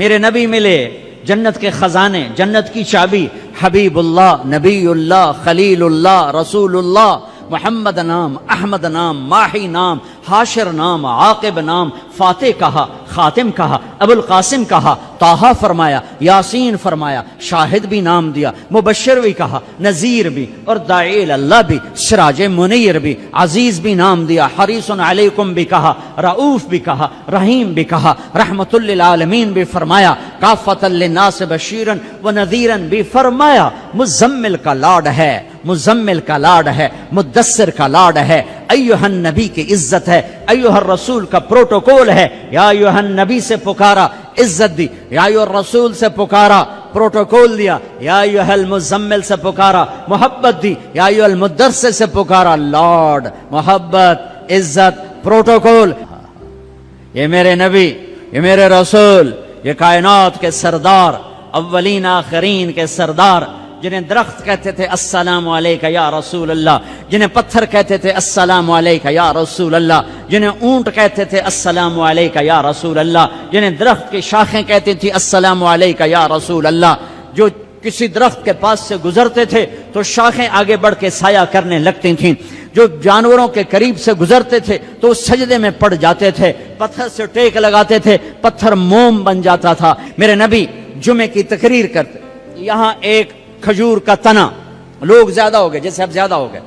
میرے نبی ملے، جنت کے خزانے، جنت کی چابی، حبیب اللہ، نبی اللہ، خلیل اللہ، رسول اللہ، محمد نام، احمد نام، ماہی نام، حاشر نام، عاقب نام، فاتح کہا، خاتم کہا، ابو القاسم کہا، طٰہٰ فرمایا، یاسین فرمایا، شاہد بھی نام دیا، مبشر بھی کہا، نذیر بھی، اور داعی اللہ بھی، سراج منیر بھی، عزیز بھی نام دیا، حریص علیکم بھی کہا، رؤوف بھی کہا، رحیم بھی کہا، رحمت للعالمین بھی فرمایا، کافۃ للناس بشیرا ونذیرا بھی فرمایا۔ مزمل کا لاڈ ہے، مزمل کا لاڈ ہے، مدثر کا لاڈ ہے، ایھا النبی کی عزت ہے، ایھا الرسول کا پروٹوکول ہے۔ یا ایھا النبی سے پکارا، عزت دی، یا ایھا الرسول سے پکارا، پروٹوکول دیا، یا ایھا المزمل سے پکارا، محبت دی، یا ایھا المدثر سے پکارا، لاڈ، محبت، عزت، پروٹوکول۔ یہ میرے نبی، یہ میرے رسول، یہ کائنات کے سردار، اولین آخرین کے سردار، جنہیں درخت کہتے تھے السلام علیکہ یا رسول اللہ، جنہیں پتھر کہتے تھے السلام علیکہ یا رسول اللہ، جنہیں اونٹ کہتے تھے السلام علیکہ یا رسول اللہ، جنہیں درخت کی شاخیں کہتی تھی السلام علیکہ یا رسول اللہ، جو کسی درخت کے پاس سے گزرتے تھے تو شاخیں آگے بڑھ کے سایہ کرنے لگتی تھیں، جو جانوروں کے قریب سے گزرتے تھے تو وہ سجدے میں پڑ جاتے تھے، پتھر سے ٹیک لگاتے تھے، پتھر موم بن جاتا تھا۔ میرے نبی جمعے کی تقریر کرتے، یہاں ایک کھجور کا تنا، لوگ زیادہ ہو گئے، جیسے اب زیادہ ہو گئے،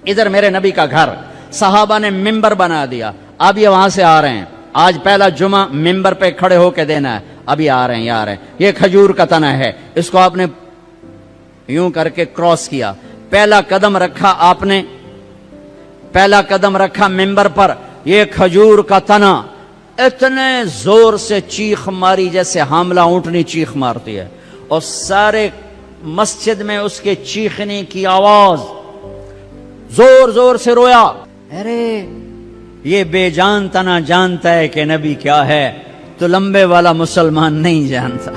ادھر میرے نبی کا گھر، صحابہ نے ممبر بنا دیا، اب یہ وہاں سے آ رہے ہیں، آج پہلا جمعہ ممبر پہ کھڑے ہو کے دینا ہے، ابھی آ رہے ہیں، آ رہے ہیں، یہ کھجور کا تنا ہے، اس کو آپ نے یوں کر کے کراس کیا، پہلا قدم رکھا آپ نے، پہلا قدم رکھا ممبر پر، یہ کھجور کا تنا اتنے زور سے چیخ ماری جیسے حاملہ اونٹنی چیخ مارتی ہے، اور سارے مسجد میں اس کے چیخنے کی آواز، زور زور سے رویا، ارے یہ بے جان تنا جانتا ہے کہ نبی کیا ہے، تو لمبے والا مسلمان نہیں جانتا۔